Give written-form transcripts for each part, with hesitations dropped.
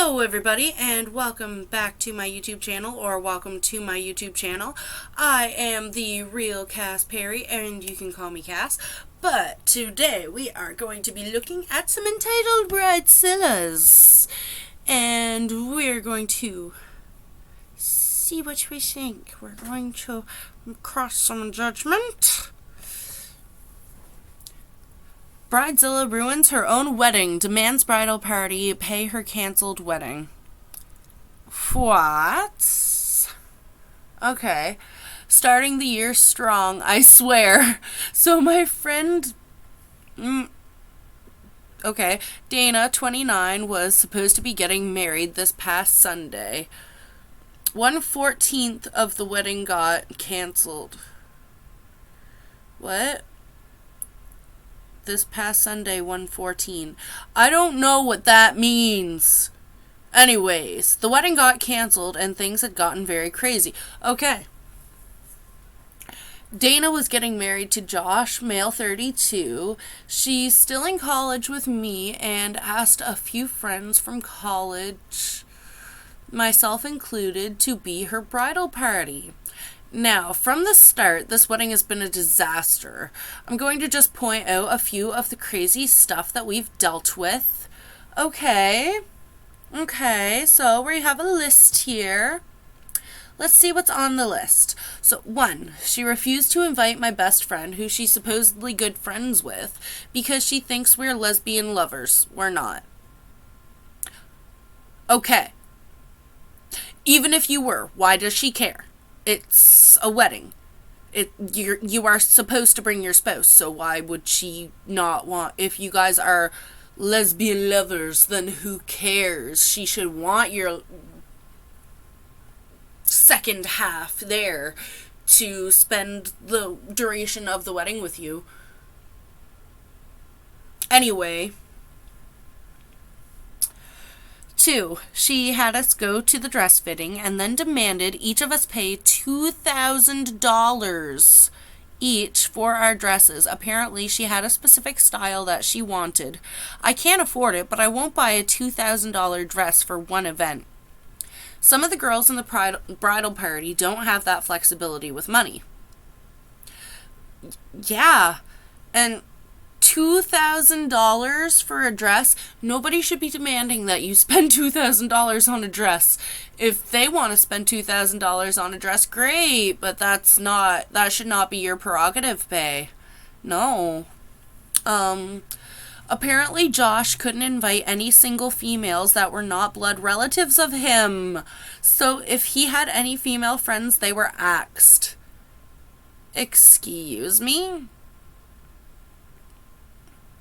Hello everybody and welcome back to my YouTube channel, or welcome to my YouTube channel. I am the real Cass Perry and you can call me Cass, but today we are going to be looking at some entitled bridezillas and we're going to see what we think. We're going to cross some judgment. Bridezilla ruins her own wedding, demands bridal party pay her cancelled wedding. What? Okay. Starting the year strong, I swear. So my friend... Okay. Dana, 29, was supposed to be getting married this past Sunday. 1/14 of the wedding got cancelled. What? This past Sunday, 1/14. I don't know what that means. Anyways, the wedding got canceled and things had gotten very crazy. Okay. Dana was getting married to Josh, male 32. She's still in college with me and asked a few friends from college, myself included, to be her bridal party. Now, from the start, this wedding has been a disaster. I'm going to just point out a few of the crazy stuff that we've dealt with. Okay, so we have a list here. Let's see what's on the list. So, 1, she refused to invite my best friend, who she's supposedly good friends with, because she thinks we're lesbian lovers. We're not. Okay. Even if you were, why does she care? It's a wedding. You are supposed to bring your spouse, so why would she not want... If you guys are lesbian lovers, then who cares? She should want your second half there to spend the duration of the wedding with you. Anyway... 2, she had us go to the dress fitting and then demanded each of us pay $2,000 each for our dresses. Apparently, she had a specific style that she wanted. I can't afford it, but I won't buy a $2,000 dress for one event. Some of the girls in the bridal party don't have that flexibility with money. Yeah, and $2,000 for a dress? Nobody should be demanding that you spend $2,000 on a dress. If they want to spend $2,000 on a dress, great, but that should not be your prerogative pay. No. Apparently Josh couldn't invite any single females that were not blood relatives of him. So if he had any female friends, they were axed. Excuse me?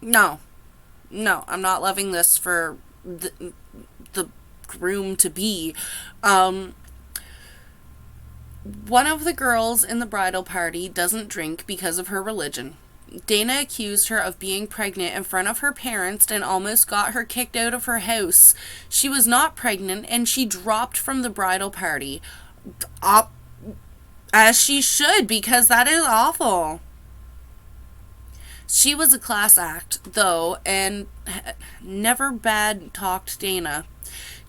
No, I'm not loving this for the groom-to-be. One of the girls in the bridal party doesn't drink because of her religion. Dana accused her of being pregnant in front of her parents and almost got her kicked out of her house. She was not pregnant and she dropped from the bridal party. As she should, because that is awful. She was a class act, though, and never bad-talked Dana.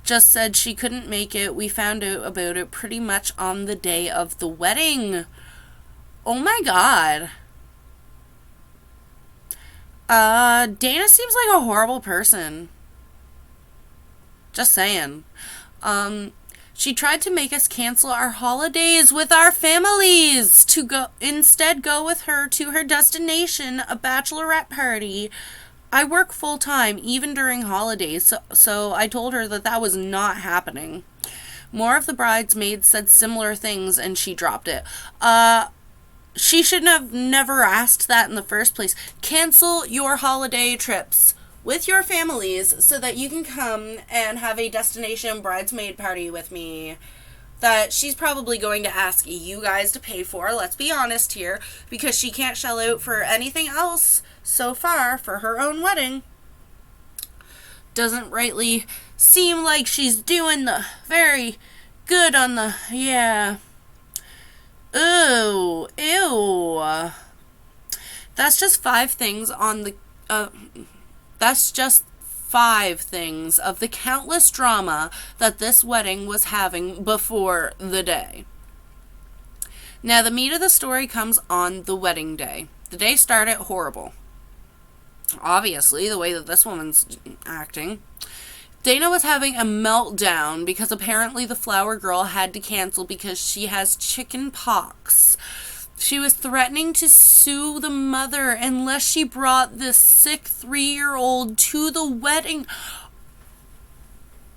Just said she couldn't make it. We found out about it pretty much on the day of the wedding. Oh my god. Dana seems like a horrible person. Just saying. She tried to make us cancel our holidays with our families to instead go with her to her destination, a bachelorette party. I work full-time, even during holidays, so I told her that was not happening. More of the bridesmaids said similar things, and she dropped it. She should have never asked that in the first place. Cancel your holiday trips with your families so that you can come and have a destination bridesmaid party with me that she's probably going to ask you guys to pay for, let's be honest here, because she can't shell out for anything else so far for her own wedding. Doesn't rightly seem like she's doing the very good on the, yeah. Ew. That's just 5 things on the, that's just 5 things of the countless drama that this wedding was having before the day. Now, the meat of the story comes on the wedding day. The day started horrible. Obviously, the way that this woman's acting. Dana was having a meltdown because apparently the flower girl had to cancel because she has chicken pox. She was threatening to sue the mother unless she brought this sick 3-year-old to the wedding.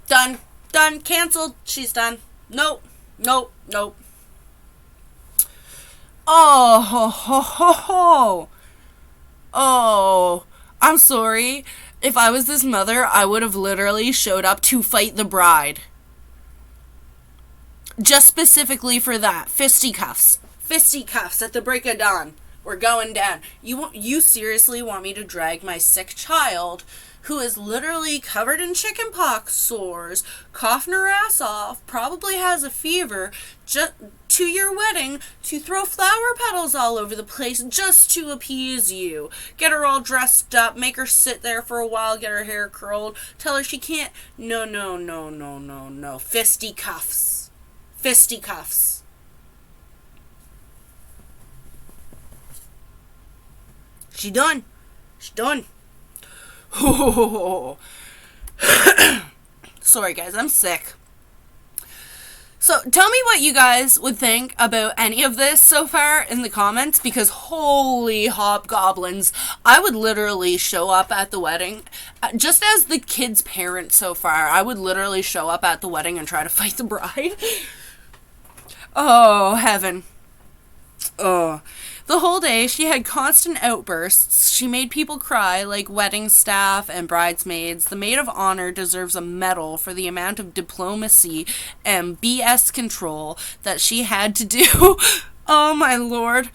Done. Canceled. She's done. Nope. Oh, I'm sorry. If I was this mother, I would have literally showed up to fight the bride. Just specifically for that. Fisticuffs at the break of dawn. We're going down. You seriously want me to drag my sick child, who is literally covered in chickenpox sores, coughing her ass off, probably has a fever, just to your wedding to throw flower petals all over the place just to appease you? Get her all dressed up, make her sit there for a while, get her hair curled, tell her she can't. No. Fisticuffs. She done. Oh. Sorry guys, I'm sick. So tell me what you guys would think about any of this so far in the comments, because holy hobgoblins, I would literally show up at the wedding. Just as the kid's parent so far, I would literally show up at the wedding and try to fight the bride. Oh, heaven. Oh. The whole day, she had constant outbursts. She made people cry, like wedding staff and bridesmaids. The maid of honor deserves a medal for the amount of diplomacy and BS control that she had to do. Oh, my lord.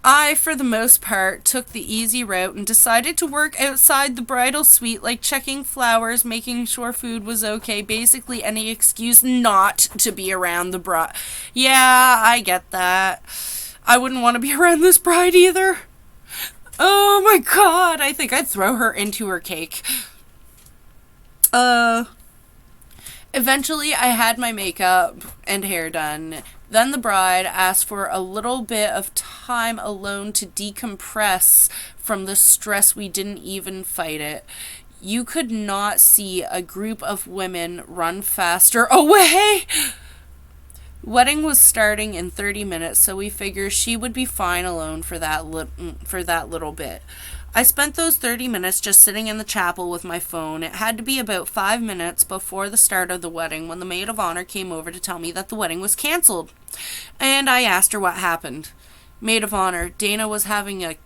I, for the most part, took the easy route and decided to work outside the bridal suite, like checking flowers, making sure food was okay, basically any excuse not to be around the bride. Yeah, I get that. I wouldn't want to be around this bride either. Oh my god, I think I'd throw her into her cake. Eventually I had my makeup and hair done. Then the bride asked for a little bit of time alone to decompress from the stress. We didn't even fight it. You could not see a group of women run faster away. Wedding was starting in 30 minutes, so we figured she would be fine alone for that little bit. I spent those 30 minutes just sitting in the chapel with my phone. It had to be about 5 minutes before the start of the wedding when the maid of honor came over to tell me that the wedding was canceled. And I asked her what happened. Maid of honor, Dana was having a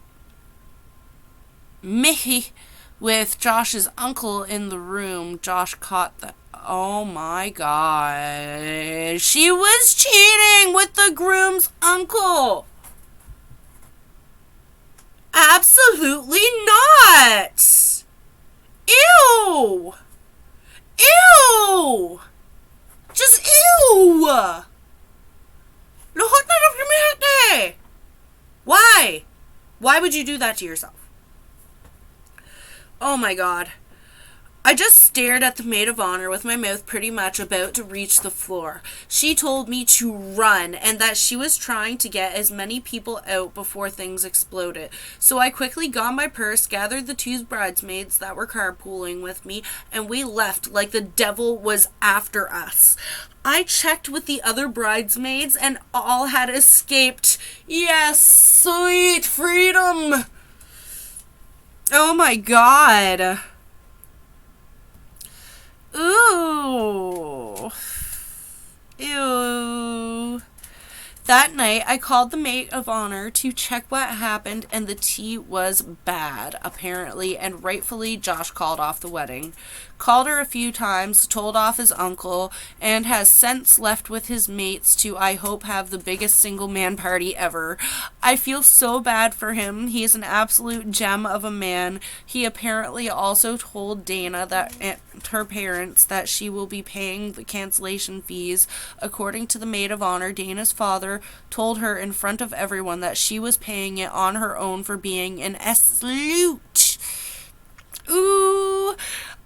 meh with Josh's uncle in the room. Josh caught the... Oh my god. She was cheating with the groom's uncle. Absolutely not. Ew. Just ew. Why? Why would you do that to yourself? Oh my god. I just stared at the maid of honor with my mouth pretty much about to reach the floor. She told me to run and that she was trying to get as many people out before things exploded. So I quickly got my purse, gathered the 2 bridesmaids that were carpooling with me, and we left like the devil was after us. I checked with the other bridesmaids and all had escaped. Yes, sweet freedom. Oh my god. Ooh. Ew. That night, I called the maid of honor to check what happened, and the tea was bad, apparently, and rightfully, Josh called off the wedding. Called her a few times, told off his uncle, and has since left with his mates to, I hope, have the biggest single-man party ever. I feel so bad for him. He is an absolute gem of a man. He apparently also told Dana that and her parents that she will be paying the cancellation fees. According to the maid of honor, Dana's father told her in front of everyone that she was paying it on her own for being an absolute. Ooh.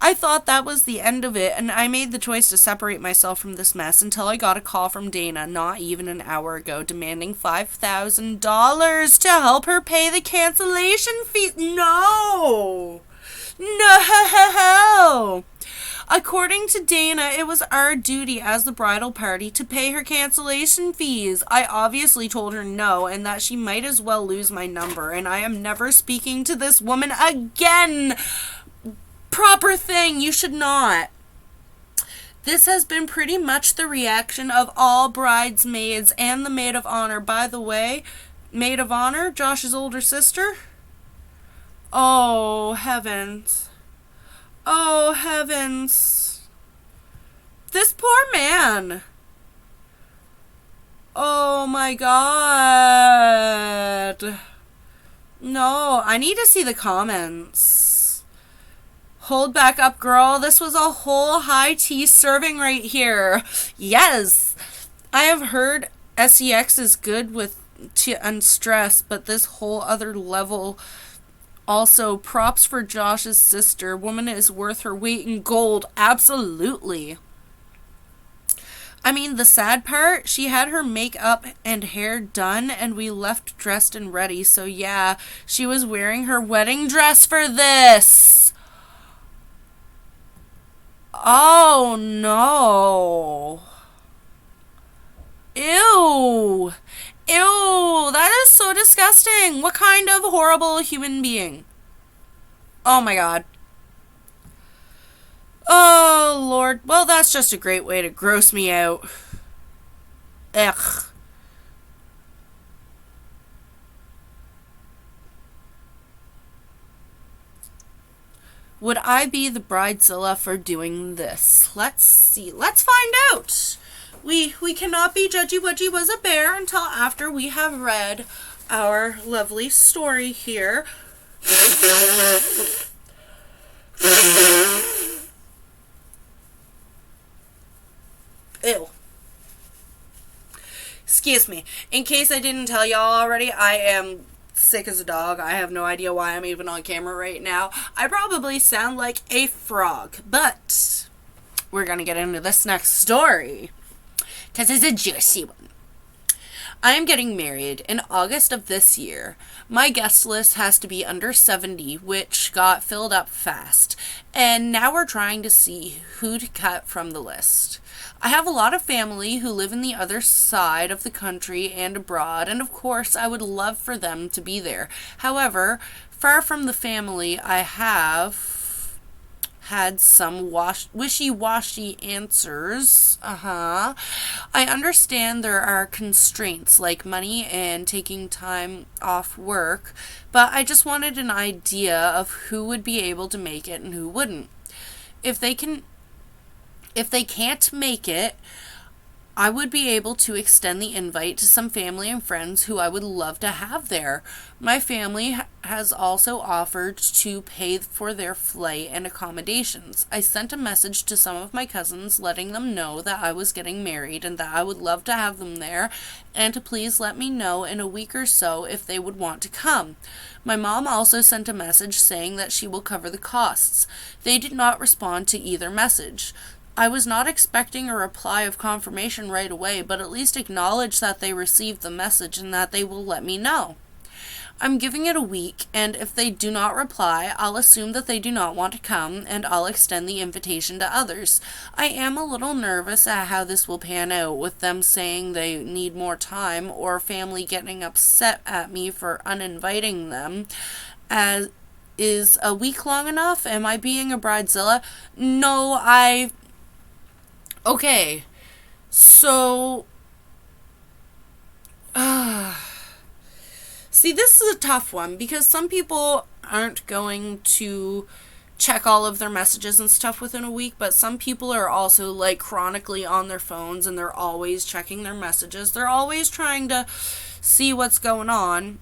I thought that was the end of it, and I made the choice to separate myself from this mess until I got a call from Dana not even an hour ago demanding $5,000 to help her pay the cancellation fee. No! No! According to Dana, it was our duty as the bridal party to pay her cancellation fees. I obviously told her no, and that she might as well lose my number, and I am never speaking to this woman again. Proper thing, you should not. This has been pretty much the reaction of all bridesmaids and the maid of honor. By the way, maid of honor, Josh's older sister. Oh, heavens. Oh, heavens. This poor man. Oh, my God. No, I need to see the comments. Hold back up, girl. This was a whole high tea serving right here. Yes. I have heard sex is good with unstress, but this whole other level. Also, props for Josh's sister. Woman is worth her weight in gold. Absolutely. I mean, the sad part, she had her makeup and hair done, and we left dressed and ready. So yeah, she was wearing her wedding dress for this. Oh, no. Ew. Ew, that is so disgusting. What kind of horrible human being? Oh my God. Oh, Lord. Well, that's just a great way to gross me out. Ugh. Would I be the bridezilla for doing this? Let's see. Let's find out. We cannot be judgy wudgy was a bear until after we have read our lovely story here. Ew. Excuse me. In case I didn't tell y'all already, I am sick as a dog. I have no idea why I'm even on camera right now. I probably sound like a frog, but we're gonna get into this next story because it's a juicy one. I am getting married in August of this year. My guest list has to be under 70, which got filled up fast. And now we're trying to see who to cut from the list. I have a lot of family who live in the other side of the country and abroad, and of course I would love for them to be there. However, far from the family, I have had some wishy-washy answers. I understand there are constraints like money and taking time off work, but I just wanted an idea of who would be able to make it and who wouldn't. If they can't make it, I would be able to extend the invite to some family and friends who I would love to have there. My family has also offered to pay for their flight and accommodations. I sent a message to some of my cousins letting them know that I was getting married and that I would love to have them there, and to please let me know in a week or so if they would want to come. My mom also sent a message saying that she will cover the costs. They did not respond to either message. I was not expecting a reply of confirmation right away, but at least acknowledge that they received the message and that they will let me know. I'm giving it a week, and if they do not reply, I'll assume that they do not want to come, and I'll extend the invitation to others. I am a little nervous at how this will pan out, with them saying they need more time, or family getting upset at me for uninviting them. Is a week long enough? Am I being a bridezilla? No, Okay, so, see, this is a tough one because some people aren't going to check all of their messages and stuff within a week, but some people are also, like, chronically on their phones and they're always checking their messages. They're always trying to see what's going on.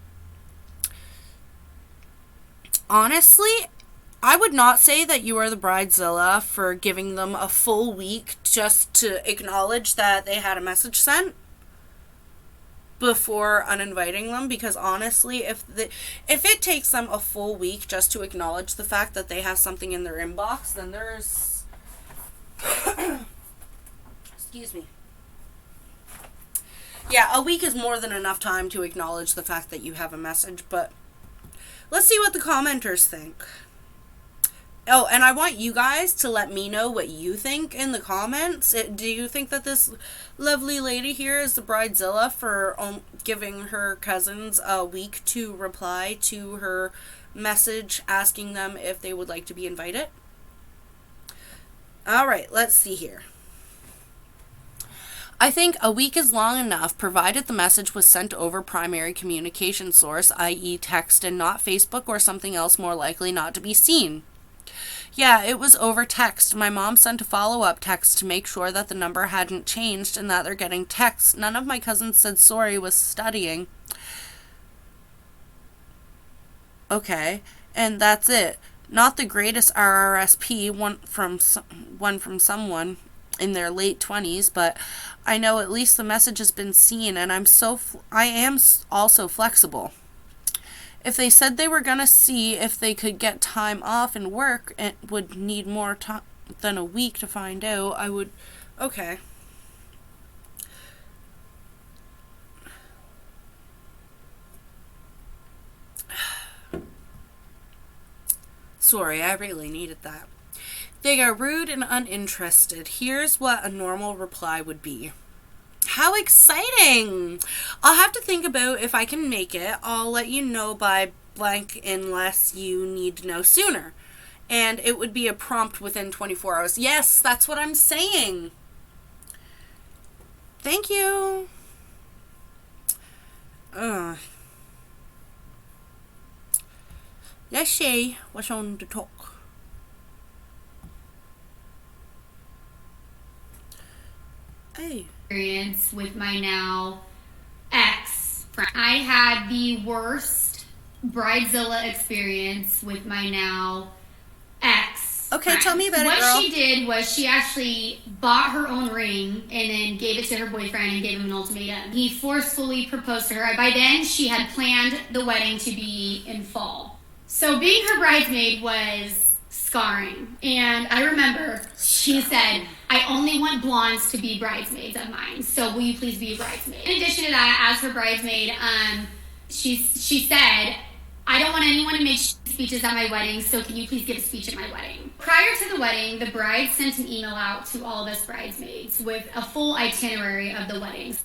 Honestly, I would not say that you are the bridezilla for giving them a full week just to acknowledge that they had a message sent. before uninviting them, because honestly, if it takes them a full week just to acknowledge the fact that they have something in their inbox, then there's excuse me. Yeah, a week is more than enough time to acknowledge the fact that you have a message, but let's see what the commenters think. Oh, and I want you guys to let me know what you think in the comments. Do you think that this lovely lady here is the bridezilla for giving her cousins a week to reply to her message asking them if they would like to be invited? All right, let's see here. I think a week is long enough, provided the message was sent over primary communication source, i.e. text, and not Facebook or something else more likely not to be seen. Yeah, it was over text. My mom sent a follow-up text to make sure that the number hadn't changed and that they're getting texts. None of my cousins said sorry was studying. Okay, and that's it. Not the greatest RRSP, one from someone in their late 20s, but I know at least the message has been seen, and I am also flexible. If they said they were going to see if they could get time off and work, it would need more time than a week to find out. I would... Okay. Sorry, I really needed that. They are rude and uninterested. Here's what a normal reply would be. How exciting! I'll have to think about if I can make it. I'll let you know by blank unless you need to know sooner. And it would be a prompt within 24 hours. Yes, that's what I'm saying. Thank you. Let's see what's on the talk. Hey. Experience with my now ex friend. I had the worst bridezilla experience with my now ex. Okay, friend. tell me about it, What girl. she did was she actually bought her own ring and then gave it to her boyfriend and gave him an ultimatum. He forcefully proposed to her. By then, she had planned the wedding to be in fall. So being her bridesmaid was scarring. And I remember she said, I only want blondes to be bridesmaids of mine, so will you please be a bridesmaid? In addition to that, as her bridesmaid, she said, I don't want anyone to make speeches at my wedding, so can you please give a speech at my wedding? Prior to the wedding, the bride sent an email out to all of us bridesmaids with a full itinerary of the wedding.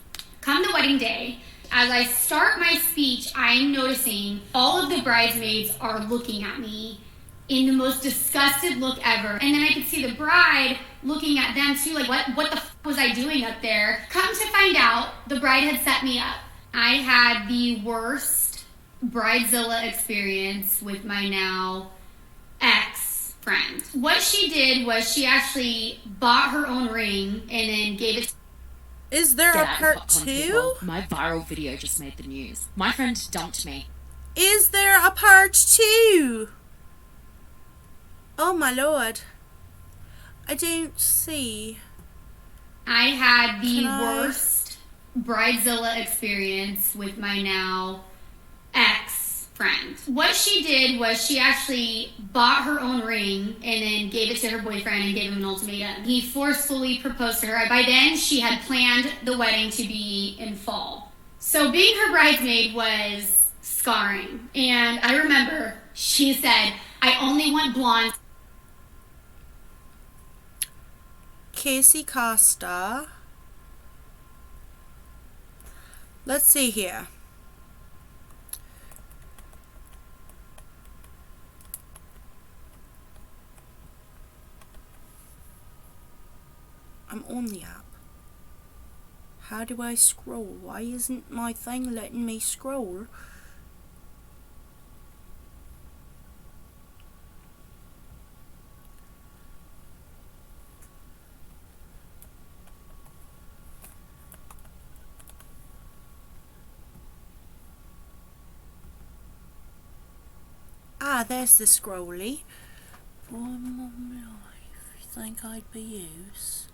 Come the wedding day, as I start my speech, I'm noticing all of the bridesmaids are looking at me in the most disgusted look ever. And then I could see the bride looking at them too, like, what the f was I doing up there? Come to find out, the bride had set me up. I had the worst bridezilla experience with my now ex friend. What she did was she actually bought her own ring and then gave it to... Is there a part 2? People. My viral video just made the news. My friend dumped me. Is there a part 2? Oh my lord. I don't see. I had the worst bridezilla experience with my now ex friend. What she did was she actually bought her own ring and then gave it to her boyfriend and gave him an ultimatum. He forcefully proposed to her. By then, she had planned the wedding to be in fall. So being her bridesmaid was scarring. And I remember she said, I only want blondes. Casey Costa. Let's see here. I'm on the app. How do I scroll? Why isn't my thing letting me scroll? Ah, there's the scrolly. For my life, you think I'd be use?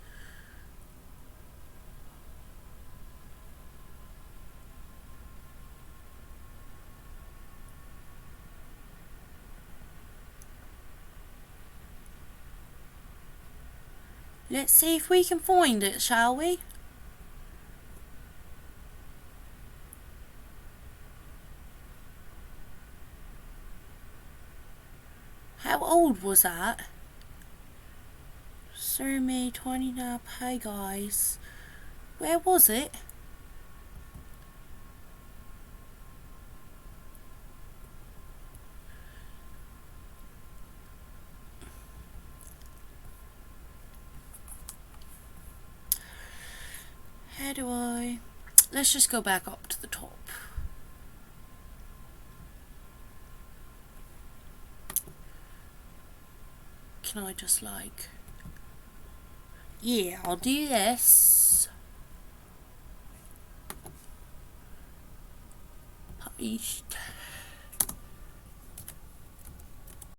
Let's see if we can find it, shall we? How old was that? Sir May 29. Hey guys. Where was it? How do I... Let's just go back up to the top. Can I just like... Yeah, I'll do this. Paste.